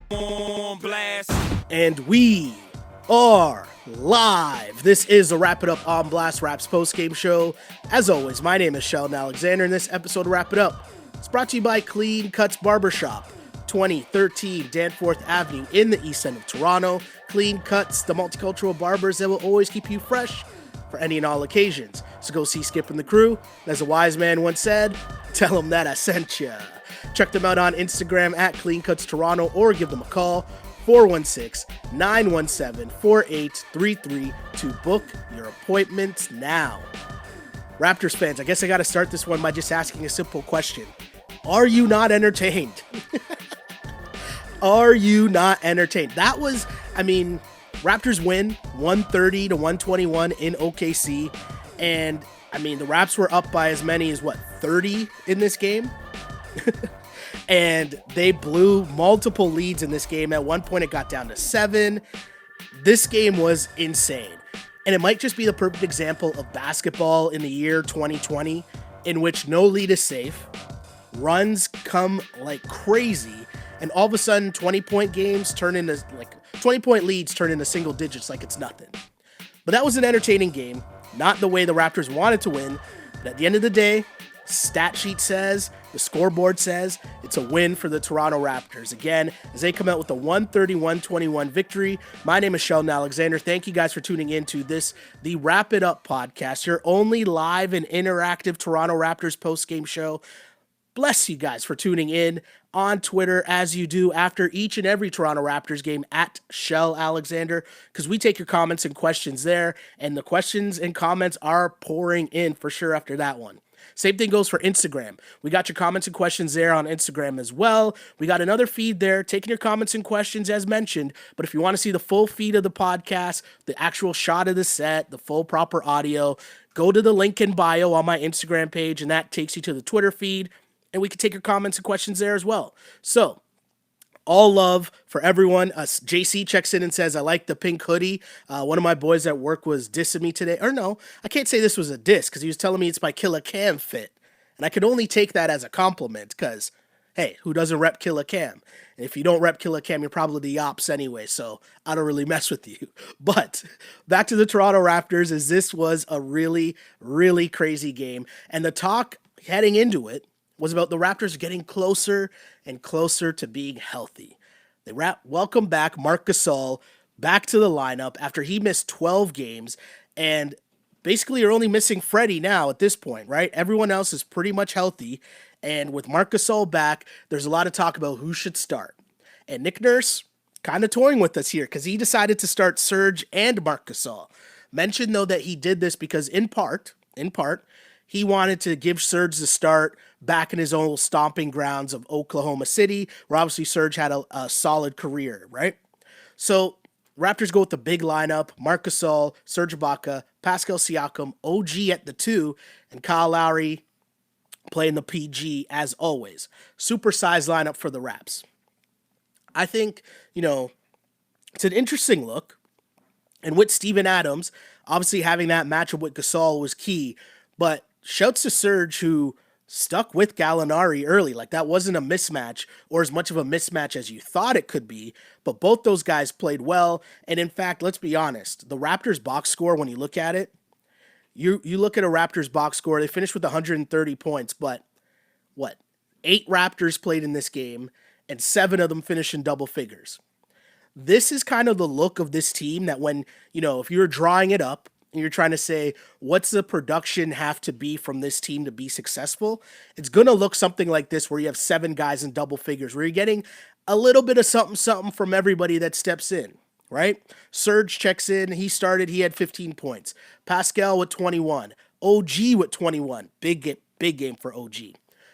On blast. And we are live. This is the Wrap It Up on Blast Raps post-game show. As always, my name is Sheldon Alexander, and this episode of Wrap It Up is brought to you by Clean Cuts Barbershop, 2013 Danforth Avenue in the east end of Toronto. Clean Cuts, the multicultural barbers that will always keep you fresh for any and all occasions. So go see Skip and the crew. As a wise man once said, tell them that I sent ya. Check them out on Instagram at Clean Cuts Toronto or give them a call, 416-917-4833 to book your appointments now. Raptors fans, I guess I got to start this one by just asking a simple question. Are you not entertained? Are you not entertained? That was, Raptors win 130-121 in OKC. And, the Raps were up by as many as, 30 in this game? And they blew multiple leads in this game. At one point, it got down to 7. This game was insane. And it might just be the perfect example of basketball in the year 2020, in which no lead is safe. Runs come like crazy. And all of a sudden, 20-point games turn into 20-point leads turn into single digits like it's nothing. But that was an entertaining game. Not the way the Raptors wanted to win. But at the end of the day, stat sheet says, the scoreboard says, it's a win for the Toronto Raptors. Again, as they come out with a 131-21 victory. My name is Sheldon Alexander. Thank you guys for tuning in to this, the Wrap It Up podcast, your only live and interactive Toronto Raptors post-game show. Bless you guys for tuning in on Twitter as you do after each and every Toronto Raptors game at Shell Alexander, because we take your comments and questions there, and the questions and comments are pouring in for sure after that one. Same thing goes for Instagram. We got your comments and questions there on Instagram as well. We got another feed there, taking your comments and questions as mentioned. But if you want to see the full feed of the podcast, the actual shot of the set, the full proper audio, go to the link in bio on my Instagram page, and that takes you to the Twitter feed. And we can take your comments and questions there as well. So, all love for everyone. JC checks in and says, I like the pink hoodie. One of my boys at work was dissing me today. Or no, I can't say this was a diss because he was telling me it's my Killa Cam fit. And I could only take that as a compliment because, hey, who doesn't rep Killa Cam? And if you don't rep Killa Cam, you're probably the ops anyway, so I don't really mess with you. But back to the Toronto Raptors, as this was a really, really crazy game. And the talk heading into it was about the Raptors getting closer and closer to being healthy. They welcome back Marc Gasol back to the lineup after he missed 12 games, and basically you're only missing Freddie now at this point, right? Everyone else is pretty much healthy, and with Marc Gasol back, there's a lot of talk about who should start. And Nick Nurse kind of toying with us here because he decided to start Serge and Marc Gasol. Mentioned, though, that he did this because in part, he wanted to give Serge the start back in his old stomping grounds of Oklahoma City, where obviously Serge had a solid career, right? So Raptors go with the big lineup: Marc Gasol, Serge Ibaka, Pascal Siakam, OG at the 2, and Kyle Lowry playing the PG as always. Supersized lineup for the Raps. I think, it's an interesting look. And with Steven Adams, obviously having that matchup with Gasol was key, but shouts to Serge, who stuck with Gallinari early. Like, that wasn't a mismatch or as much of a mismatch as you thought it could be, but both those guys played well. And in fact, let's be honest, the Raptors box score, when you look at it, you look at a Raptors box score, they finished with 130 points, but 8 Raptors played in this game, and 7 of them finished in double figures. This is kind of the look of this team that when, if you're drawing it up, and you're trying to say, what's the production have to be from this team to be successful? It's going to look something like this, where you have 7 guys in double figures, where you're getting a little bit of something from everybody that steps in, right? Serge checks in. He had 15 points. Pascal with 21. OG with 21. Big game for OG.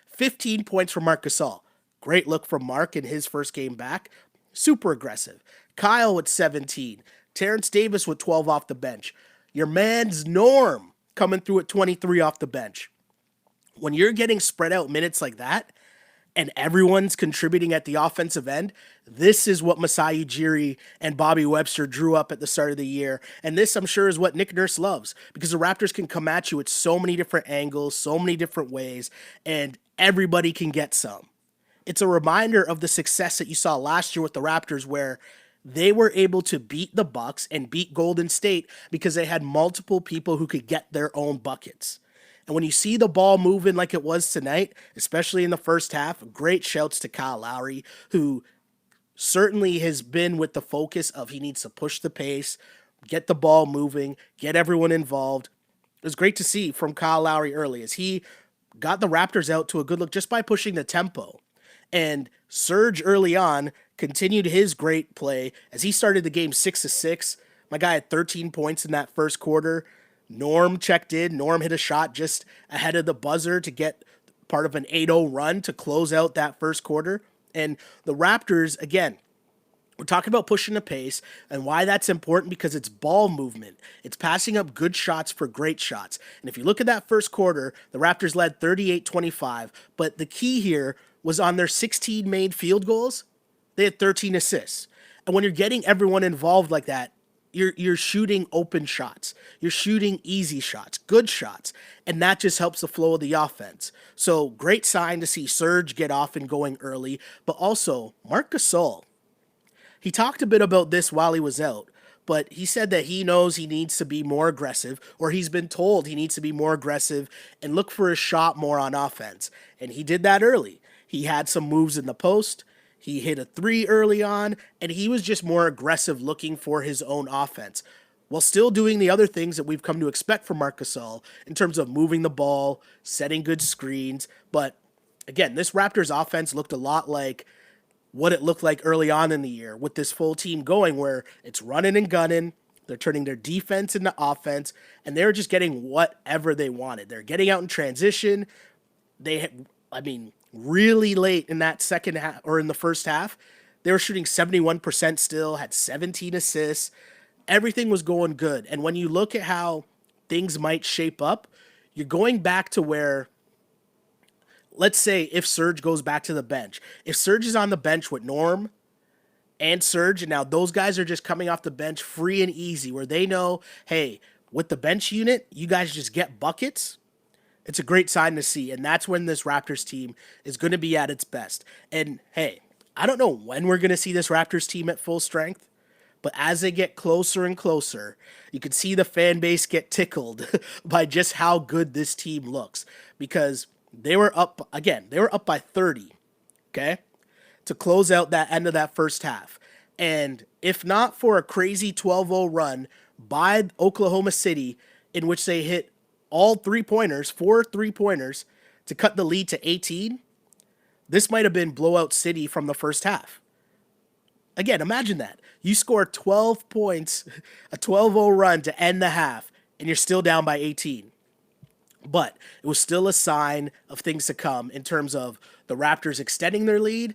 15 points for Marc Gasol. Great look from Marc in his first game back. Super aggressive. Kyle with 17. Terrence Davis with 12 off the bench. Your man's Norm coming through at 23 off the bench. When you're getting spread out minutes like that, and everyone's contributing at the offensive end, this is what Masai Ujiri and Bobby Webster drew up at the start of the year. And this, I'm sure, is what Nick Nurse loves, because the Raptors can come at you at so many different angles, so many different ways, and everybody can get some. It's a reminder of the success that you saw last year with the Raptors, where they were able to beat the Bucks and beat Golden State because they had multiple people who could get their own buckets. And when you see the ball moving like it was tonight, especially in the first half, great shouts to Kyle Lowry, who certainly has been with the focus of he needs to push the pace, get the ball moving, get everyone involved. It was great to see from Kyle Lowry early as he got the Raptors out to a good look just by pushing the tempo. And Serge early on continued his great play as he started the game 6 of 6. My guy had 13 points in that first quarter. Norm checked in. Norm hit a shot just ahead of the buzzer to get part of an 8-0 run to close out that first quarter. And the Raptors, again, we're talking about pushing the pace and why that's important because it's ball movement. It's passing up good shots for great shots. And if you look at that first quarter, the Raptors led 38-25, but the key here was on their 16 made field goals, they had 13 assists. And when you're getting everyone involved like that, you're shooting open shots. You're shooting easy shots, good shots, and that just helps the flow of the offense. So great sign to see Serge get off and going early, but also Marc Gasol. He talked a bit about this while he was out, but he said that he knows he needs to be more aggressive, or he's been told he needs to be more aggressive and look for a shot more on offense. And he did that early. He had some moves in the post. He hit a three early on, and he was just more aggressive looking for his own offense while still doing the other things that we've come to expect from Marc Gasol in terms of moving the ball, setting good screens. But again, this Raptors offense looked a lot like what it looked like early on in the year with this full team going where it's running and gunning. They're turning their defense into offense, and they're just getting whatever they wanted. They're getting out in transition. Really late in that second half or in the first half, they were shooting 71% still, had 17 assists. Everything was going good. And when you look at how things might shape up, you're going back to where, let's say if Serge goes back to the bench, if Serge is on the bench with Norm and Serge, and now those guys are just coming off the bench free and easy, where they know, hey, with the bench unit, you guys just get buckets. It's a great sign to see, and that's when this Raptors team is going to be at its best. And hey, I don't know when we're going to see this Raptors team at full strength, but as they get closer and closer, you can see the fan base get tickled by just how good this team looks, because they were up by 30, okay, to close out that end of that first half. And if not for a crazy 12-0 run by Oklahoma City, in which they hit all 4 3-pointers to cut the lead to 18, this might have been blowout city from the first half. Again, imagine that. You score 12 points, a 12-0 run to end the half, and you're still down by 18. But it was still a sign of things to come in terms of the Raptors extending their lead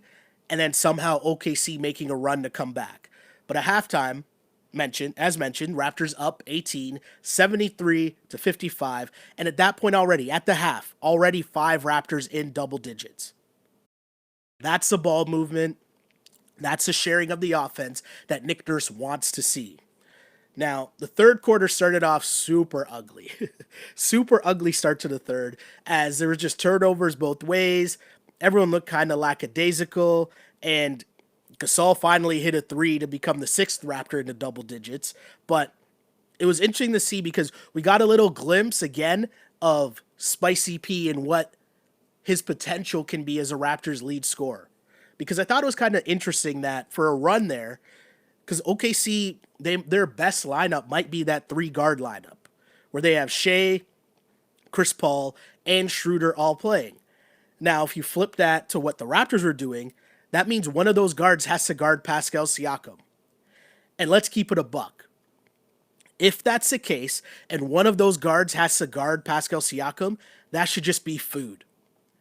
and then somehow OKC making a run to come back. But at halftime, as mentioned, Raptors up 18, 73-55. And at that point already, at the half, already 5 Raptors in double digits. That's the ball movement. That's the sharing of the offense that Nick Nurse wants to see. Now, the third quarter started off super ugly. Super ugly start to the third, as there were just turnovers both ways. Everyone looked kind of lackadaisical, and Gasol finally hit a three to become the 6th Raptor into double digits. But it was interesting to see because we got a little glimpse again of Spicy P and what his potential can be as a Raptors lead scorer. Because I thought it was kind of interesting that for a run there, because OKC, their best lineup might be that 3-guard lineup, where they have Shea, Chris Paul, and Schroeder all playing. Now, if you flip that to what the Raptors were doing, that means one of those guards has to guard Pascal Siakam. And let's keep it a buck. If that's the case, and one of those guards has to guard Pascal Siakam, that should just be food.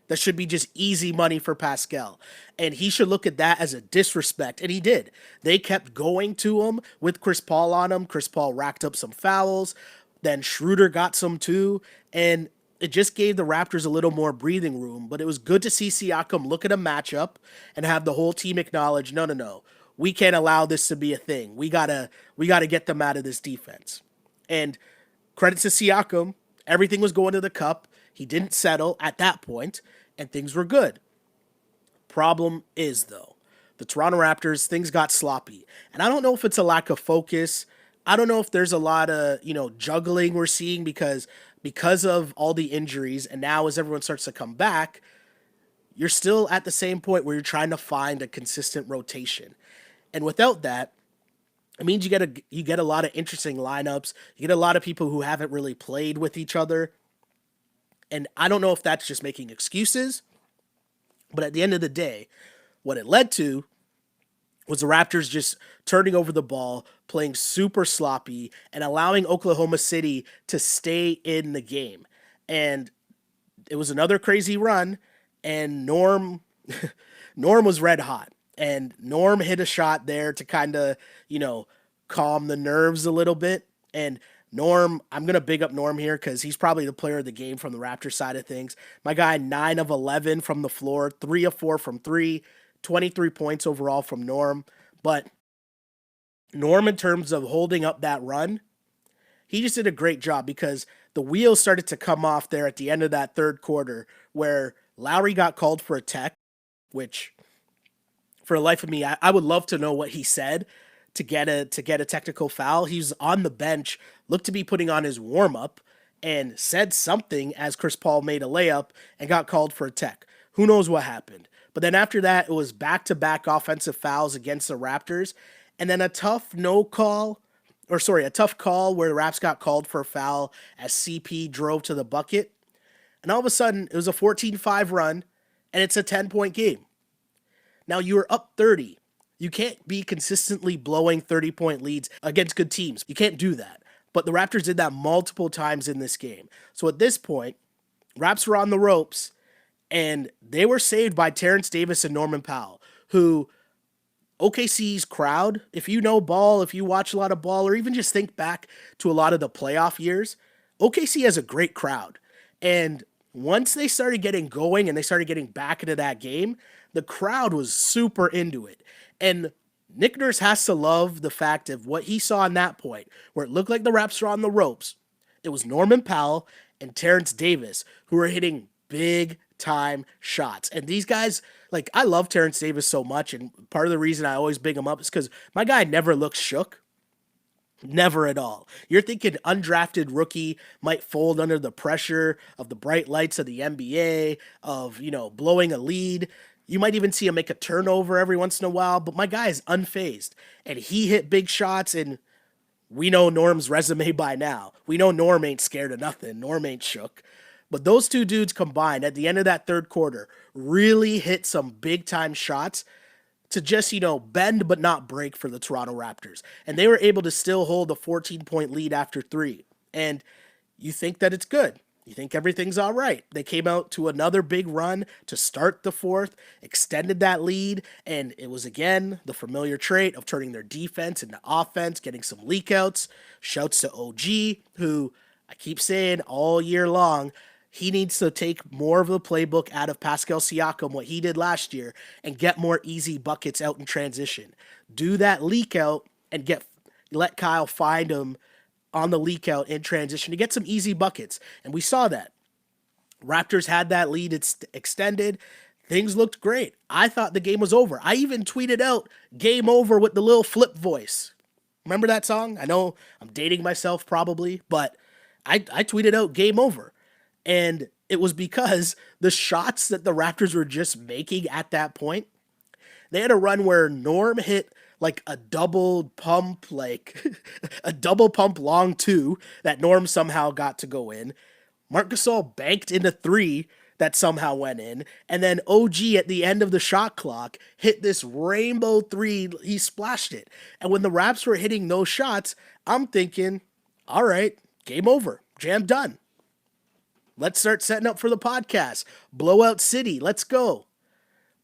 That should be just easy money for Pascal. And he should look at that as a disrespect. And he did. They kept going to him with Chris Paul on him. Chris Paul racked up some fouls. Then Schroeder got some too. And it just gave the Raptors a little more breathing room. But it was good to see Siakam look at a matchup and have the whole team acknowledge, no. We can't allow this to be a thing. We gotta get them out of this defense. And credit to Siakam. Everything was going to the cup. He didn't settle at that point, and things were good. problem is, though, the Toronto Raptors, things got sloppy. And I don't know if it's a lack of focus. I don't know if there's a lot of, juggling we're seeing because of all the injuries. And now as everyone starts to come back, you're still at the same point where you're trying to find a consistent rotation. And without that, it means you get a lot of interesting lineups. You get a lot of people who haven't really played with each other. And I don't know if that's just making excuses, but at the end of the day, what it led to was the Raptors just turning over the ball, playing super sloppy, and allowing Oklahoma City to stay in the game. And it was another crazy run, and Norm was red hot. And Norm hit a shot there to kind of, calm the nerves a little bit. And Norm, I'm going to big up Norm here because he's probably the player of the game from the Raptors side of things. My guy, 9 of 11 from the floor, 3 of 4 from 3, 23 points overall from Norm. But Norm, in terms of holding up that run, he just did a great job because the wheels started to come off there at the end of that third quarter where Lowry got called for a tech, which for the life of me, I would love to know what he said to get a technical foul. He was on the bench, looked to be putting on his warm-up, and said something as Chris Paul made a layup and got called for a tech. Who knows what happened? But then after that, it was back-to-back offensive fouls against the Raptors, and then a tough call where the Raps got called for a foul as CP drove to the bucket. And all of a sudden, it was a 14-5 run, and it's a 10-point game. Now, you were up 30. You can't be consistently blowing 30-point leads against good teams. You can't do that. But the Raptors did that multiple times in this game. So at this point, Raps were on the ropes, and they were saved by Terrence Davis and Norman Powell, who OKC's crowd, if you know ball, if you watch a lot of ball, or even just think back to a lot of the playoff years, OKC has a great crowd. And once they started getting going and they started getting back into that game, the crowd was super into it. And Nick Nurse has to love the fact of what he saw in that point, where it looked like the Raps were on the ropes. It was Norman Powell and Terrence Davis who were hitting big time shots. And these guys, I love Terrence Davis so much, and part of the reason I always big him up is because my guy never looks shook. Never at all. You're thinking undrafted rookie might fold under the pressure of the bright lights of the NBA, of, blowing a lead. You might even see him make a turnover every once in a while, but my guy is unfazed. And he hit big shots, and we know Norm's resume by now. We know Norm ain't scared of nothing. Norm ain't shook. But those two dudes combined at the end of that third quarter really hit some big-time shots to just, bend but not break for the Toronto Raptors. And they were able to still hold a 14-point lead after 3. And you think that it's good. You think everything's all right. They came out to another big run to start the fourth, extended that lead, and it was, again, the familiar trait of turning their defense into offense, getting some leakouts. Shouts to OG, who I keep saying all year long, he needs to take more of the playbook out of Pascal Siakam, what he did last year, and get more easy buckets out in transition. Do that leak out and let Kyle find him on the leak out in transition to get some easy buckets. And we saw that. Raptors had that lead extended. Things looked great. I thought the game was over. I even tweeted out game over with the little flip voice. Remember that song? I know I'm dating myself probably, but I tweeted out game over. And it was because the shots that the Raptors were just making at that point, they had a run where Norm hit a double pump, a double pump long 2 that Norm somehow got to go in. Marc Gasol banked into 3 that somehow went in. And then OG at the end of the shot clock hit this rainbow 3. He splashed it. And when the Raps were hitting those shots, I'm thinking, all right, game over. Jam done. Let's start setting up for the podcast. Blowout City. Let's go.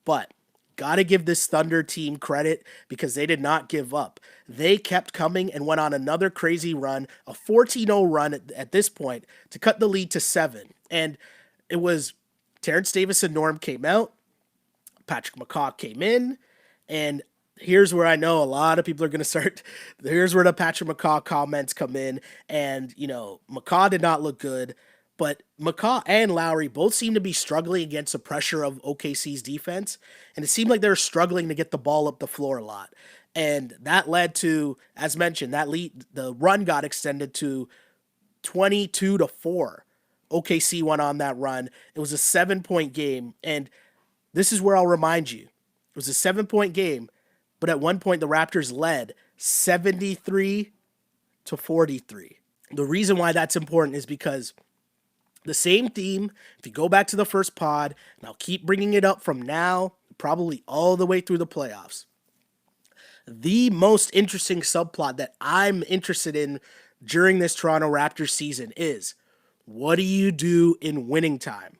But got to give this Thunder team credit because they did not give up. They kept coming and went on another crazy run, a 14-0 run at this point to cut the lead to 7. And it was Terrence Davis and Norm came out. Patrick McCaw came in. And here's where I know a lot of people are going to start. Here's where the Patrick McCaw comments come in. And, McCaw did not look good. But McCaw and Lowry both seem to be struggling against the pressure of OKC's defense, and it seemed like they were struggling to get the ball up the floor a lot. And that led to, as mentioned, the run got extended to 22-4. OKC went on that run. It was a 7-point game, and this is where I'll remind you. It was a 7-point game, but at one point the Raptors led 73-43. The reason why that's important is because the same theme, if you go back to the first pod, and I'll keep bringing it up from now, probably all the way through the playoffs. The most interesting subplot that I'm interested in during this Toronto Raptors season is, what do you do in winning time?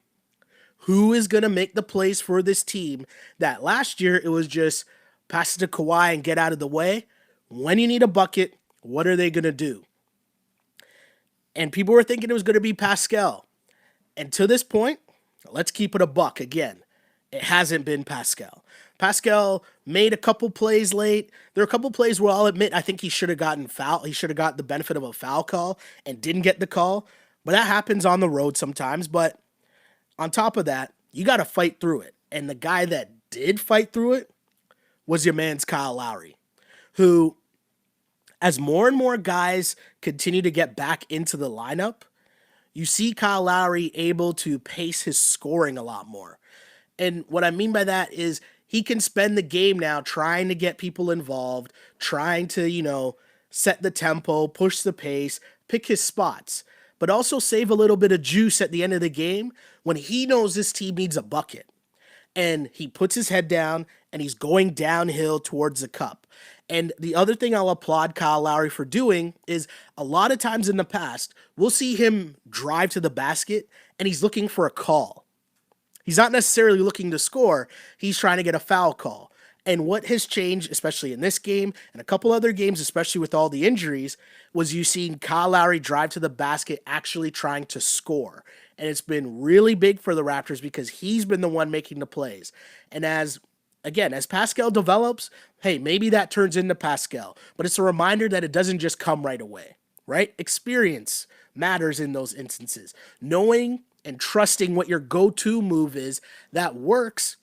Who is going to make the plays for this team that last year it was just pass it to Kawhi and get out of the way? When you need a bucket, what are they going to do? And people were thinking it was going to be Pascal. And to this point, let's keep it a buck again. It hasn't been Pascal. Pascal made a couple plays late. There are a couple plays where I'll admit I think he should have gotten foul. He should have got the benefit of a foul call and didn't get the call. But that happens on the road sometimes. But on top of that, you got to fight through it. And the guy that did fight through it was your man's Kyle Lowry, who, as more and more guys continue to get back into the lineup, you see Kyle Lowry able to pace his scoring a lot more. And what I mean by that is he can spend the game now trying to get people involved, trying to, set the tempo, push the pace, pick his spots, but also save a little bit of juice at the end of the game when he knows this team needs a bucket. And he puts his head down and he's going downhill towards the cup. And the other thing I'll applaud Kyle Lowry for doing is a lot of times in the past, we'll see him drive to the basket and he's looking for a call. He's not necessarily looking to score. He's trying to get a foul call. And what has changed, especially in this game and a couple other games, especially with all the injuries, was you seen Kyle Lowry drive to the basket actually trying to score. And it's been really big for the Raptors because he's been the one making the plays. And as Pascal develops, hey, maybe that turns into Pascal. But it's a reminder that it doesn't just come right away, right? Experience matters in those instances. Knowing and trusting what your go-to move is that works,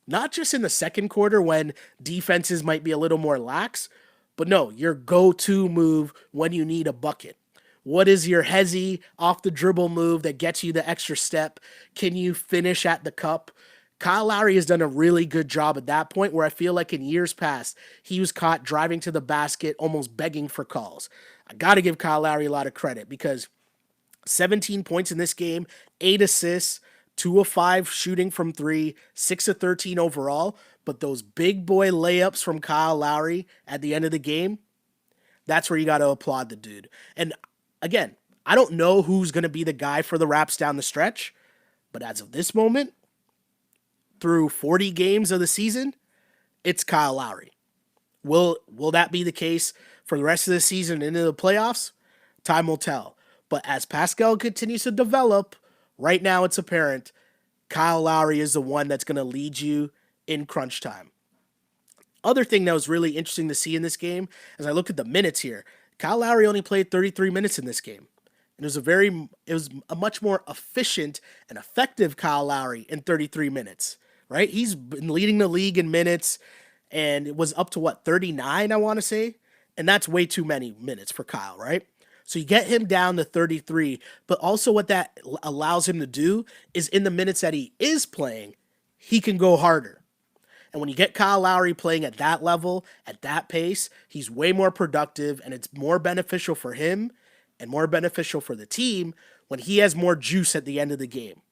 not just in the second quarter when defenses might be a little more lax, but no, your go-to move when you need a bucket. What is your hezzy off the dribble move that gets you the extra step? Can you finish at the cup? Kyle Lowry has done a really good job at that point where I feel like in years past, he was caught driving to the basket, almost begging for calls. I got to give Kyle Lowry a lot of credit because 17 points in this game, 8 assists, 2 of 5 shooting from 3, 6 of 13 overall. But those big boy layups from Kyle Lowry at the end of the game, that's where you got to applaud the dude. And again, I don't know who's going to be the guy for the Raps down the stretch, but as of this moment, through 40 games of the season, it's Kyle Lowry. Will that be the case for the rest of the season into the playoffs? Time will tell. But as Pascal continues to develop, right now it's apparent Kyle Lowry is the one that's going to lead you in crunch time. Other thing that was really interesting to see in this game, as I look at the minutes here, Kyle Lowry only played 33 minutes in this game. And it was a much more efficient and effective Kyle Lowry in 33 minutes, right? He's been leading the league in minutes, and it was up to 39, I want to say. And that's way too many minutes for Kyle, right? So you get him down to 33, but also what that allows him to do is in the minutes that he is playing, he can go harder. And when you get Kyle Lowry playing at that level, at that pace, he's way more productive, and it's more beneficial for him and more beneficial for the team when he has more juice at the end of the game.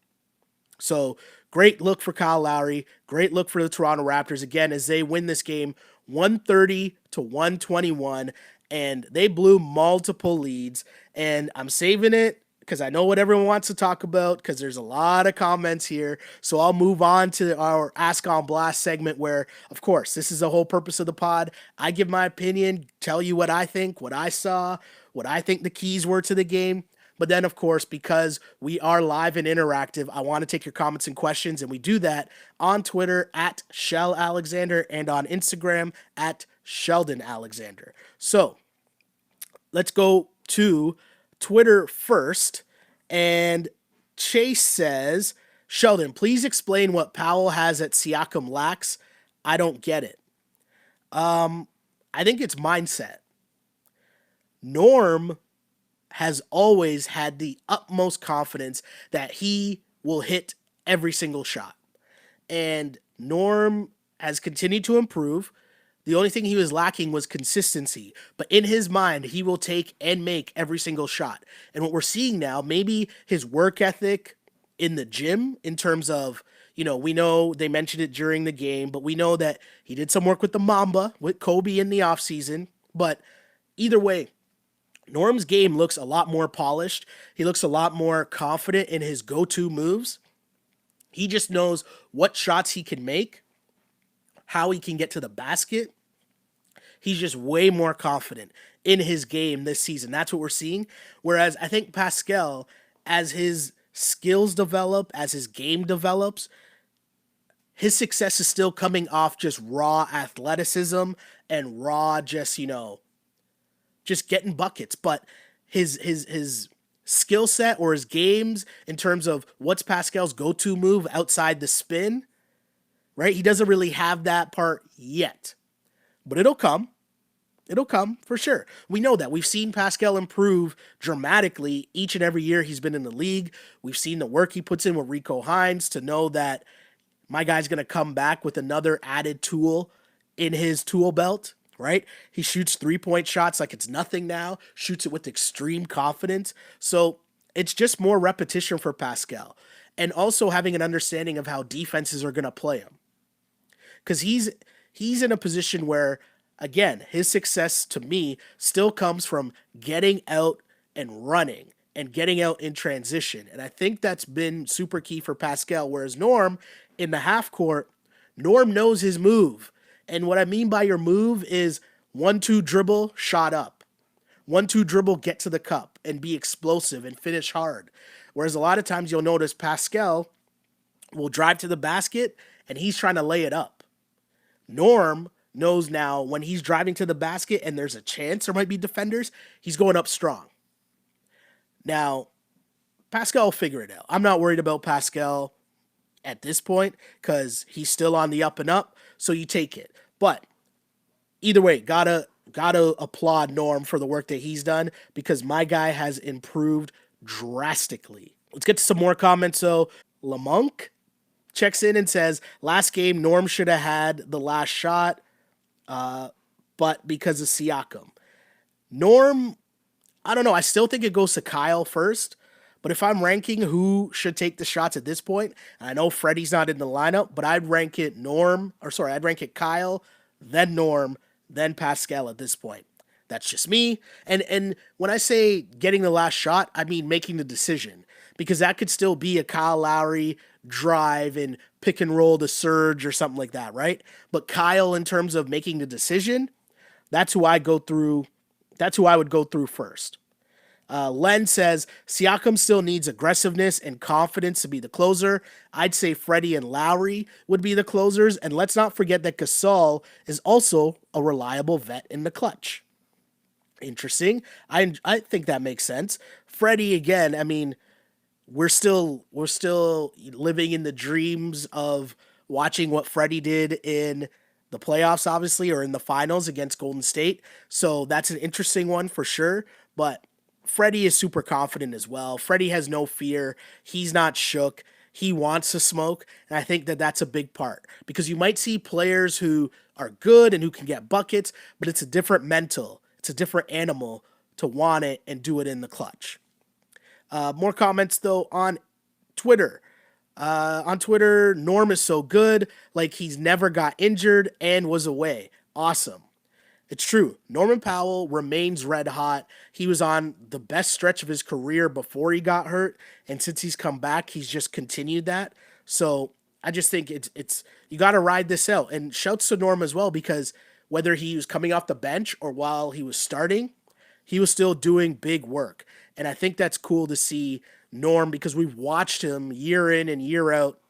So great look for Kyle Lowry. Great look for the Toronto Raptors, again, as they win this game 130-121, and they blew multiple leads. And I'm saving it because I know what everyone wants to talk about because there's a lot of comments here. So I'll move on to our Ask on Blast segment where, of course, this is the whole purpose of the pod. I give my opinion, tell you what I think, what I saw, what I think the keys were to the game. But then, of course, because we are live and interactive, I want to take your comments and questions, and we do that on Twitter at Shell Alexander and on Instagram at Sheldon Alexander. So let's go to Twitter first. And Chase says, Sheldon, please explain what Powell has that Siakam lacks. I don't get it. I think it's mindset. Norm has always had the utmost confidence that he will hit every single shot. And Norm has continued to improve. The only thing he was lacking was consistency. But in his mind, he will take and make every single shot. And what we're seeing now, maybe his work ethic in the gym, in terms of, we know they mentioned it during the game, but we know that he did some work with the Mamba, with Kobe in the offseason. But either way, Norm's game looks a lot more polished. He looks a lot more confident in his go-to moves. He just knows what shots he can make, how he can get to the basket. He's just way more confident in his game this season. That's what we're seeing. Whereas I think Pascal, as his skills develop, as his game develops, his success is still coming off just raw athleticism and raw just getting buckets. But his skill set or his games in terms of what's Pascal's go-to move outside the spin, right? He doesn't really have that part yet, but it'll come. It'll come for sure. We know that. We've seen Pascal improve dramatically each and every year he's been in the league. We've seen the work he puts in with Rico Hines to know that my guy's going to come back with another added tool in his tool belt, right? He shoots 3-point shots like it's nothing now, shoots it with extreme confidence. So it's just more repetition for Pascal, and also having an understanding of how defenses are going to play him. Because he's in a position where, again, his success to me still comes from getting out and running and getting out in transition. And I think that's been super key for Pascal. Whereas Norm, in the half court, Norm knows his move. And what I mean by your move is 1-2 dribble, shot up. 1-2 dribble, get to the cup and be explosive and finish hard. Whereas a lot of times you'll notice Pascal will drive to the basket and he's trying to lay it up. Norm knows now when he's driving to the basket and there's a chance there might be defenders, he's going up strong. Now, Pascal will figure it out. I'm not worried about Pascal at this point because he's still on the up and up, so you take it. But either way, gotta applaud Norm for the work that he's done, because my guy has improved drastically. Let's get to some more comments. So Lamonk checks in and says, last game, Norm should have had the last shot, but because of Siakam. Norm, I don't know. I still think it goes to Kyle first. But if I'm ranking who should take the shots at this point, and I know Freddie's not in the lineup, but I'd rank it Kyle, then Norm, then Pascal at this point. That's just me. And when I say getting the last shot, I mean making the decision, because that could still be a Kyle Lowry drive and pick and roll to Surge or something like that, right? But Kyle, in terms of making the decision, that's who I go through. That's who I would go through first. Len says, Siakam still needs aggressiveness and confidence to be the closer. I'd say Freddie and Lowry would be the closers. And let's not forget that Gasol is also a reliable vet in the clutch. Interesting. I think that makes sense. Freddie, again, I mean, we're still living in the dreams of watching what Freddie did in the playoffs, obviously, or in the finals against Golden State. So that's an interesting one for sure. But Freddie is super confident as well. Freddie has no fear. He's not shook. He wants to smoke. And I think that that's a big part, because you might see players who are good and who can get buckets, but it's a different mental. It's a different animal to want it and do it in the clutch. More comments, though, on Twitter. Norm is so good. Like, he's never got injured and was away. Awesome. It's true. Norman Powell remains red hot. He was on the best stretch of his career before he got hurt, and since he's come back, he's just continued that. So I just think it's you got to ride this out. And shouts to Norm as well, because whether he was coming off the bench or while he was starting, he was still doing big work. And I think that's cool to see Norm, because we've watched him year in and year out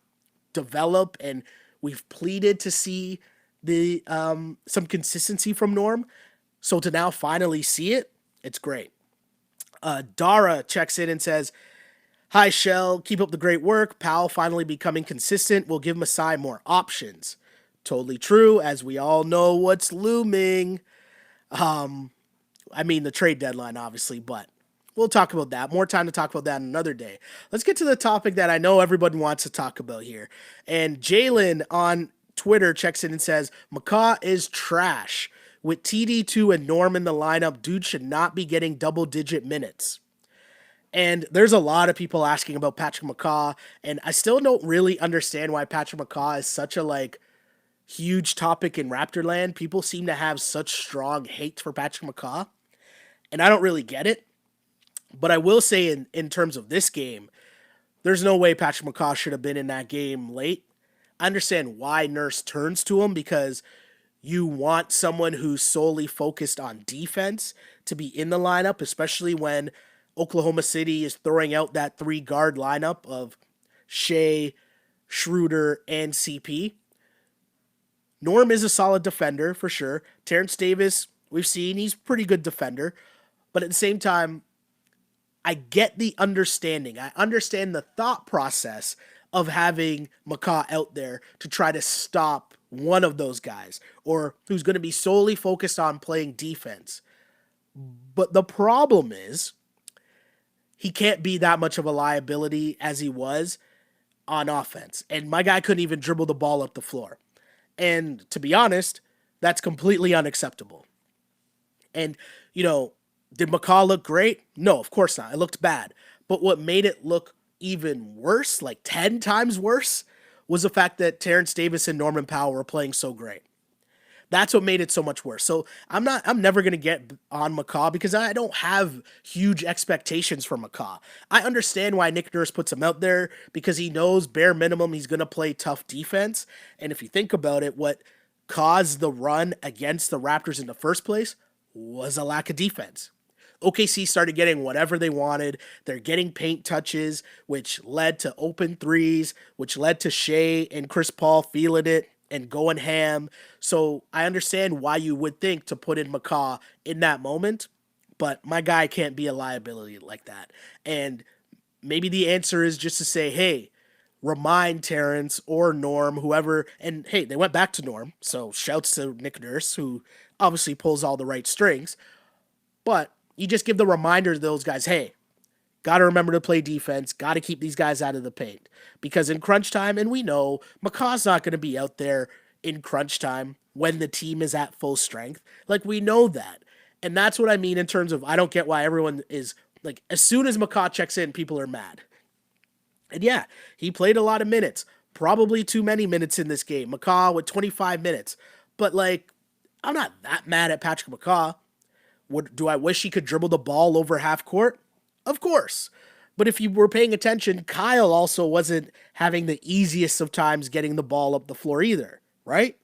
develop, and we've pleaded to see the some consistency from Norm. So to now finally see it, it's great. Dara checks in and says, Hi, Shell. Keep up the great work. Powell finally becoming consistent will give Masai more options. Totally true, as we all know what's looming. I mean, the trade deadline, obviously, but we'll talk about that. More time to talk about that another day. Let's get to the topic that I know everybody wants to talk about here. And Jalen on Twitter checks in and says, McCaw is trash. With TD2 and Norm in the lineup, dude should not be getting double digit minutes. And there's a lot of people asking about Patrick McCaw, and I still don't really understand why Patrick McCaw is such a huge topic in Raptorland. People seem to have such strong hate for Patrick McCaw, and I don't really get it. But I will say in terms of this game, there's no way Patrick McCaw should have been in that game late. I understand why Nurse turns to him because you want someone who's solely focused on defense to be in the lineup, especially when Oklahoma City is throwing out that 3 guard lineup of Shea, Schroeder, and CP. Norm is a solid defender for sure. Terrence Davis, we've seen he's a pretty good defender. But at the same time, I get the understanding. I understand the thought process of having McCaw out there to try to stop one of those guys or who's going to be solely focused on playing defense. But the problem is he can't be that much of a liability as he was on offense. And my guy couldn't even dribble the ball up the floor. And to be honest, that's completely unacceptable. And, did McCaw look great? No, of course not. It looked bad. But what made it look even worse, like 10 times worse, was the fact that Terrence Davis and Norman Powell were playing so great. That's what made it so much worse. So I'm never going to get on McCaw because I don't have huge expectations for McCaw. I understand why Nick Nurse puts him out there because he knows bare minimum he's going to play tough defense. And if you think about it, what caused the run against the Raptors in the first place was a lack of defense. OKC started getting whatever they wanted. They're getting paint touches, which led to open threes, which led to Shea and Chris Paul feeling it and going ham. So I understand why you would think to put in McCaw in that moment, but my guy can't be a liability like that. And maybe the answer is just to say, hey, remind Terrence or Norm, whoever. And hey, they went back to Norm. So shouts to Nick Nurse, who obviously pulls all the right strings. But you just give the reminder to those guys, hey, got to remember to play defense, got to keep these guys out of the paint. Because in crunch time, and we know McCaw's not going to be out there in crunch time when the team is at full strength. We know that. And that's what I mean in terms of I don't get why everyone is, as soon as McCaw checks in, people are mad. And yeah, he played a lot of minutes. Probably too many minutes in this game. McCaw with 25 minutes. But, I'm not that mad at Patrick McCaw. Do I wish he could dribble the ball over half court? Of course. But if you were paying attention, Kyle also wasn't having the easiest of times getting the ball up the floor either, right?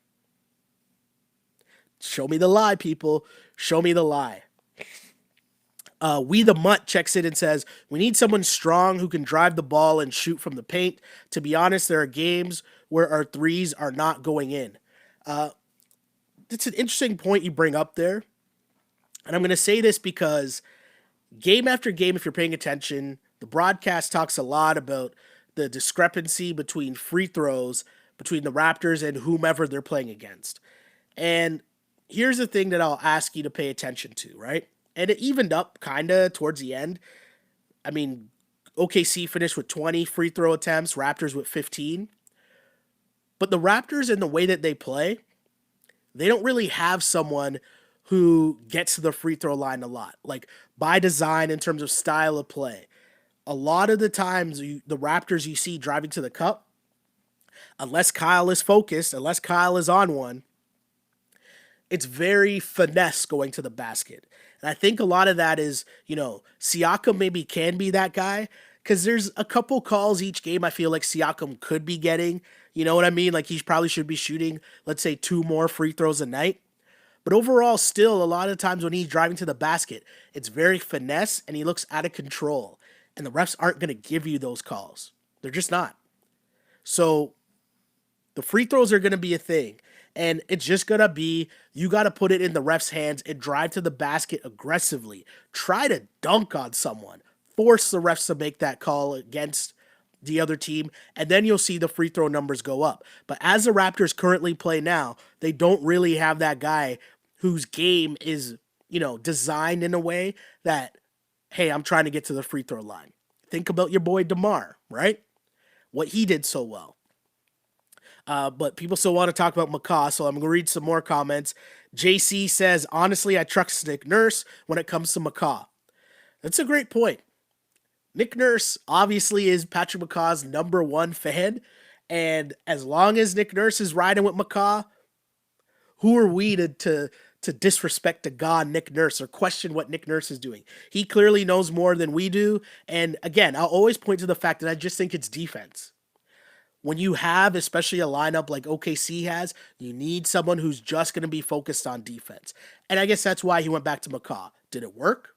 Show me the lie, people. Show me the lie. We the Mutt checks in and says, we need someone strong who can drive the ball and shoot from the paint. To be honest, there are games where our threes are not going in. It's an interesting point you bring up there. And I'm going to say this because game after game, if you're paying attention, the broadcast talks a lot about the discrepancy between free throws between the Raptors and whomever they're playing against. And here's the thing that I'll ask you to pay attention to, right? And it evened up kind of towards the end. I mean, OKC finished with 20 free throw attempts, Raptors with 15. But the Raptors, in the way that they play, they don't really have someone who gets to the free throw line a lot. By design in terms of style of play. A lot of the times, the Raptors you see driving to the cup, unless Kyle is focused, unless Kyle is on one, it's very finesse going to the basket. And I think a lot of that is, Siakam maybe can be that guy, because there's a couple calls each game I feel like Siakam could be getting. You know what I mean? He probably should be shooting, let's say, 2 more free throws a night. But overall, still, a lot of times when he's driving to the basket, it's very finesse and he looks out of control. And the refs aren't going to give you those calls. They're just not. So the free throws are going to be a thing. And it's just going to be, you got to put it in the ref's hands and drive to the basket aggressively. Try to dunk on someone. force the refs to make that call against the other team, and then you'll see the free throw numbers go up. But as the Raptors currently play now, they don't really have that guy whose game is, designed in a way that, hey, I'm trying to get to the free throw line. Think about your boy DeMar, right? What he did so well. But people still want to talk about McCaw, so I'm going to read some more comments. JC says, honestly, I trust Nick Nurse when it comes to McCaw. That's a great point. Nick Nurse obviously is Patrick McCaw's number one fan, and as long as Nick Nurse is riding with McCaw, who are we to disrespect to God Nick Nurse or question what Nick Nurse is doing? He clearly knows more than we do, and again, I'll always point to the fact that I just think it's defense. When you have, especially a lineup like OKC has, you need someone who's just going to be focused on defense. And I guess that's why he went back to McCaw. Did it work?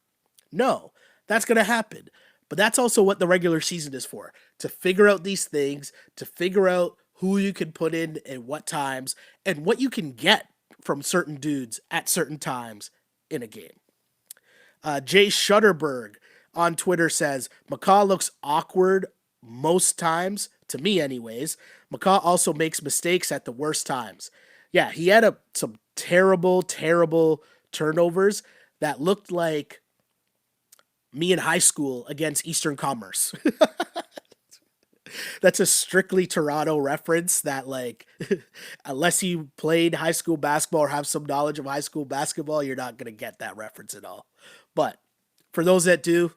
No. That's going to happen. But that's also what the regular season is for, to figure out these things, to figure out who you can put in at what times, and what you can get from certain dudes at certain times in a game. Jay Shutterberg on Twitter says, McCaw looks awkward most times, to me anyways. McCaw also makes mistakes at the worst times. Yeah, he had some terrible, terrible turnovers that looked like me in high school against Eastern Commerce. That's a strictly Toronto reference that, like, unless you played high school basketball or have some knowledge of high school basketball, you're not going to get that reference at all. But for those that do,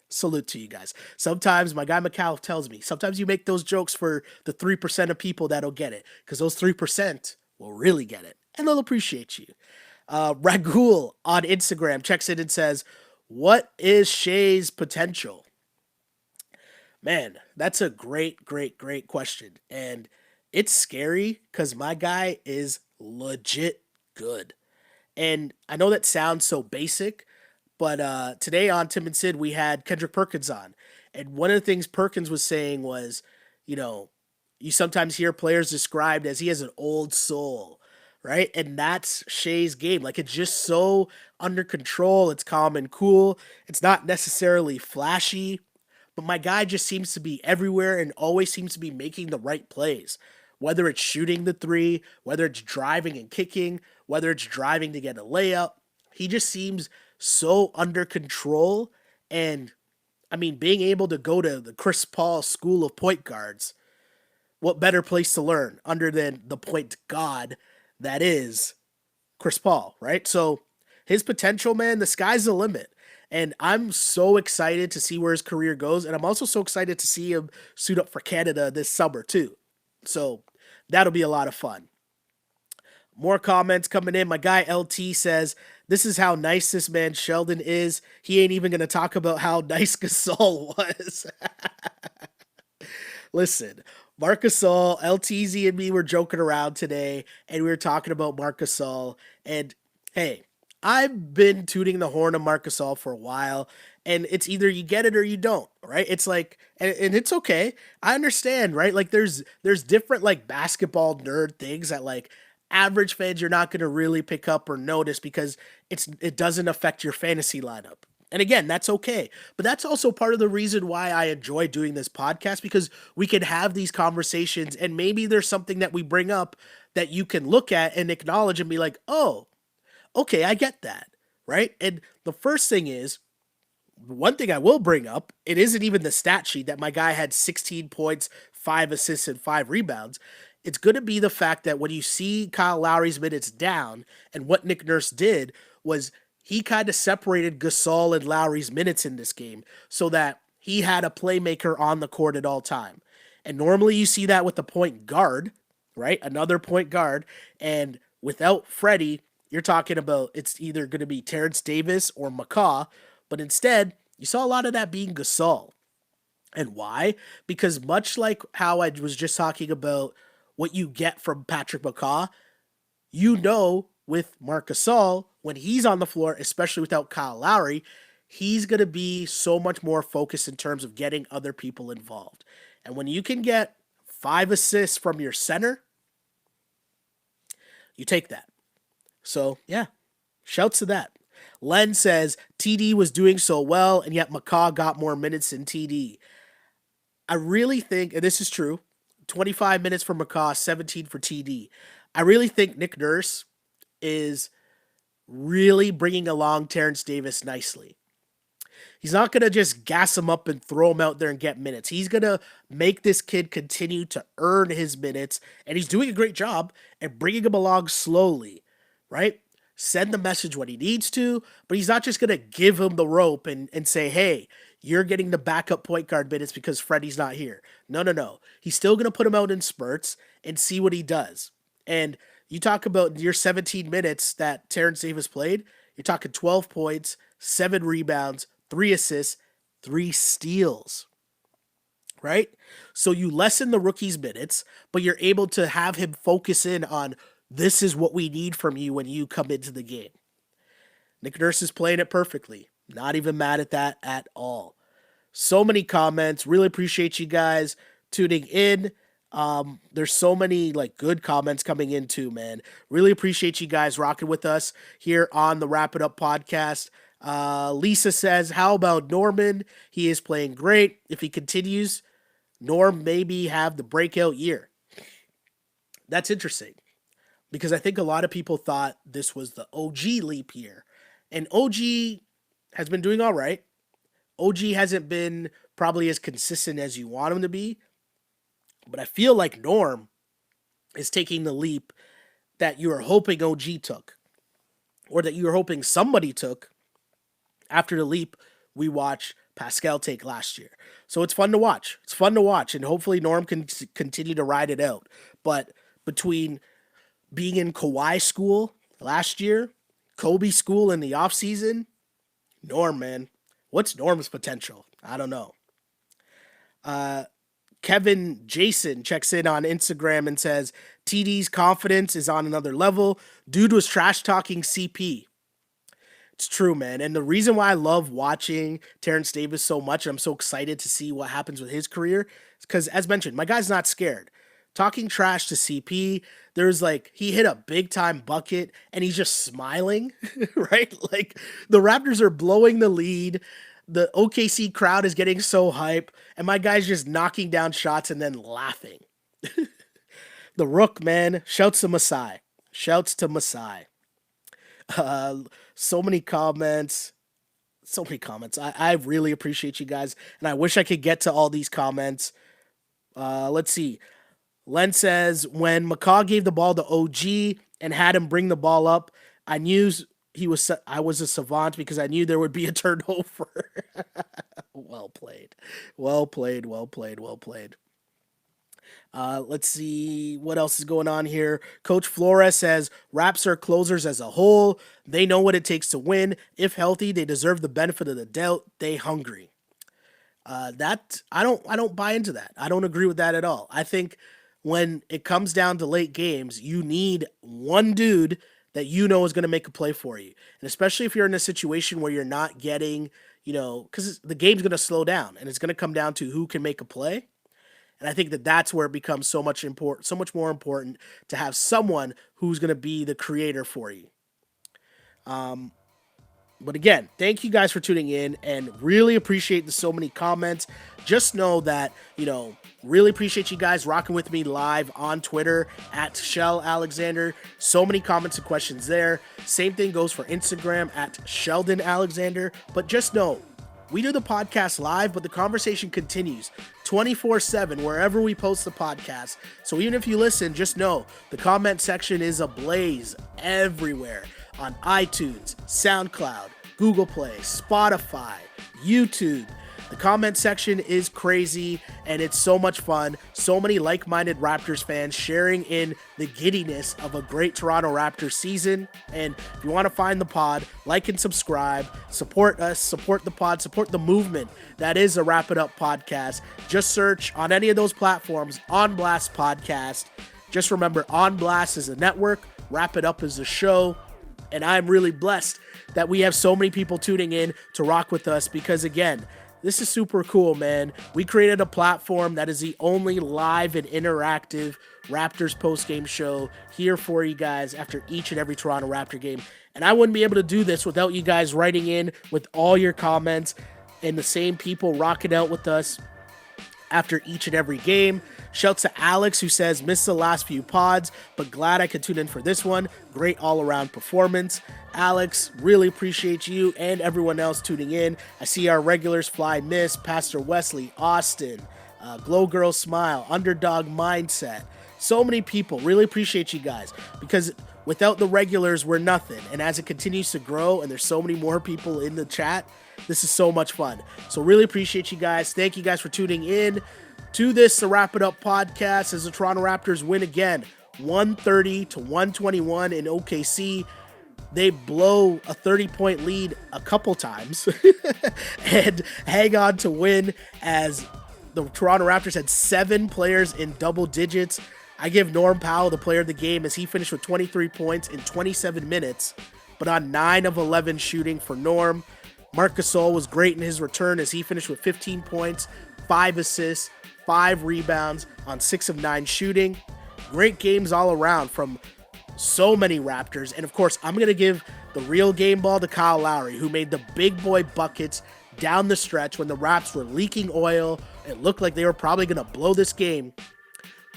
salute to you guys. Sometimes my guy McCaw tells me, sometimes you make those jokes for the 3% of people that'll get it, because those 3% will really get it, and they'll appreciate you. Ragul on Instagram checks in and says, what is Shai's potential? Man, that's a great, great, great question. And it's scary because my guy is legit good. And I know that sounds so basic, but today on Tim and Sid, we had Kendrick Perkins on. And one of the things Perkins was saying was, you sometimes hear players described as he has an old soul, right? And that's Shai's game. Like, it's just so under control. It's calm and cool. It's not necessarily flashy, but my guy just seems to be everywhere and always seems to be making the right plays. Whether it's shooting the three, whether it's driving and kicking, whether it's driving to get a layup, he just seems so under control. And I mean, being able to go to the Chris Paul School of Point Guards, what better place to learn other than the point god that is Chris Paul, right? So his potential, man, the sky's the limit. And I'm so excited to see where his career goes. And I'm also so excited to see him suit up for Canada this summer too. So that'll be a lot of fun. More comments coming in. My guy LT says, this is how nice this man Sheldon is. He ain't even going to talk about how nice Gasol was. Listen, Marc Gasol, LTZ and me were joking around today, and we were talking about Marc Gasol. And hey, I've been tooting the horn of Marc Gasol for a while, and it's either you get it or you don't, right? It's like, and it's okay. I understand, right? Like there's different like basketball nerd things that like average fans you're not going to really pick up or notice because it doesn't affect your fantasy lineup. And again, that's okay. But that's also part of the reason why I enjoy doing this podcast, because we can have these conversations and maybe there's something that we bring up that you can look at and acknowledge and be like, oh, okay, I get that, right? And the first thing is, one thing I will bring up, it isn't even the stat sheet that my guy had 16 points, 5 assists, and 5 rebounds. It's going to be the fact that when you see Kyle Lowry's minutes down, and what Nick Nurse did was he kind of separated Gasol and Lowry's minutes in this game so that he had a playmaker on the court at all time. And normally you see that with the point guard, right? Another point guard. And without Freddie, you're talking about it's either going to be Terrence Davis or McCaw, but instead you saw a lot of that being Gasol. And why? Because much like how I was just talking about what you get from Patrick McCaw, with Marc Gasol, when he's on the floor, especially without Kyle Lowry, he's going to be so much more focused in terms of getting other people involved. And when you can get 5 assists from your center, you take that. So, yeah, shouts to that. Len says TD was doing so well, and yet McCaw got more minutes than TD. I really think, and this is true, 25 minutes for McCaw, 17 for TD. I really think Nick Nurse is really bringing along Terrence Davis nicely. He's not going to just gas him up and throw him out there and get minutes. He's going to make this kid continue to earn his minutes, and he's doing a great job at bringing him along slowly, right? Send the message when he needs to, but he's not just going to give him the rope and say, hey, you're getting the backup point guard minutes because Freddie's not here. No. He's still going to put him out in spurts and see what he does. And you talk about your 17 minutes that Terrence Davis played, you're talking 12 points, 7 rebounds, 3 assists, 3 steals, right? So you lessen the rookie's minutes, but you're able to have him focus in on this is what we need from you when you come into the game. Nick Nurse is playing it perfectly. Not even mad at that at all. So many comments. Really appreciate you guys tuning in. There's so many good comments coming in too, man. Really appreciate you guys rocking with us here on the Wrap It Up podcast. Lisa says, how about Norman? He is playing great. If he continues, Norm maybe have the breakout year. That's interesting because I think a lot of people thought this was the OG leap year, and OG has been doing all right. OG hasn't been probably as consistent as you want him to be, but I feel like Norm is taking the leap that you were hoping OG took, or that you were hoping somebody took after the leap we watched Pascal take last year. So it's fun to watch. And hopefully Norm can continue to ride it out. But between being in Kawhi school last year, Kobe school in the offseason, Norm, man, what's Norm's potential? I don't know. Kevin Jason checks in on Instagram and says, TD's confidence is on another level. Dude was trash talking CP. It's true, man. And the reason why I love watching Terrence Davis so much, and I'm so excited to see what happens with his career, is because, as mentioned, my guy's not scared. Talking trash to CP, there's he hit a big time bucket and he's just smiling, right? The Raptors are blowing the lead. The OKC crowd is getting so hype, and my guy's just knocking down shots and then laughing. The Rook, man, shouts to Masai. So many comments. I really appreciate you guys, and I wish I could get to all these comments. Let's see. Len says, when McCaw gave the ball to OG and had him bring the ball up, I was a savant because I knew there would be a turnover. Well played. Let's see what else is going on here. Coach Flores says, Raps are closers as a whole. They know what it takes to win. If healthy, they deserve the benefit of the doubt. They hungry. That I don't buy into that. I don't agree with that at all. I think when it comes down to late games, you need one dude that you know is going to make a play for you. And especially if you're in a situation where you're not getting, because the game's going to slow down and it's going to come down to who can make a play. And I think that's where it becomes so much more important to have someone who's going to be the creator for you. But again, thank you guys for tuning in and really appreciate the so many comments. Just know that, really appreciate you guys rocking with me live on Twitter at Shell Alexander. So many comments and questions there. Same thing goes for Instagram at Sheldon Alexander. But just know, we do the podcast live, but the conversation continues 24/7 wherever we post the podcast. So even if you listen, just know the comment section is ablaze everywhere on iTunes, SoundCloud, Google Play, Spotify, YouTube. The comment section is crazy and it's so much fun. So many like-minded Raptors fans sharing in the giddiness of a great Toronto Raptors season. And if you want to find the pod, like and subscribe, support us, support the pod, support the movement that is a Wrap It Up podcast. Just search on any of those platforms, On Blast Podcast. Just remember, On Blast is a network, Wrap It Up is a show. And I'm really blessed that we have so many people tuning in to rock with us because, again, this is super cool, man. We created a platform that is the only live and interactive Raptors post-game show here for you guys after each and every Toronto Raptor game. And I wouldn't be able to do this without you guys writing in with all your comments and the same people rocking out with us after each and every game. Shouts to Alex, who says, missed the last few pods, but glad I could tune in for this one. Great all-around performance. Alex, really appreciate you and everyone else tuning in. I see our regulars, Fly Miss, Pastor Wesley, Austin, Glow Girl Smile, Underdog Mindset. So many people. Really appreciate you guys, because without the regulars, we're nothing. And as it continues to grow and there's so many more people in the chat, this is so much fun. So really appreciate you guys. Thank you guys for tuning in to this, the Wrap It Up podcast, as the Toronto Raptors win again, 130-121 in OKC. They blow a 30-point lead a couple times and hang on to win, as the Toronto Raptors had 7 players in double digits. I give Norm Powell the player of the game, as he finished with 23 points in 27 minutes, but on 9 of 11 shooting for Norm. Marc Gasol was great in his return, as he finished with 15 points, 5 assists, 5 rebounds on 6 of 9 shooting. Great games all around from so many Raptors. And of course, I'm going to give the real game ball to Kyle Lowry, who made the big boy buckets down the stretch when the Raps were leaking oil. It looked like they were probably going to blow this game.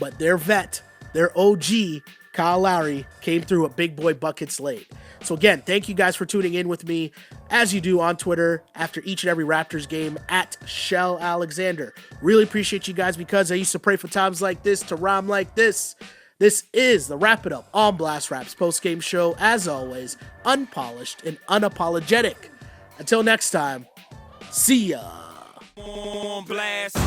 But their vet, their OG, Kyle Lowry, came through with big boy buckets late. So again, thank you guys for tuning in with me, as you do on Twitter after each and every Raptors game, at Shell Alexander. Really appreciate you guys, because I used to pray for times like this to rhyme like this. This is the Wrap It Up on Blast Raps post-game show, as always, unpolished and unapologetic. Until next time, see ya. On blast.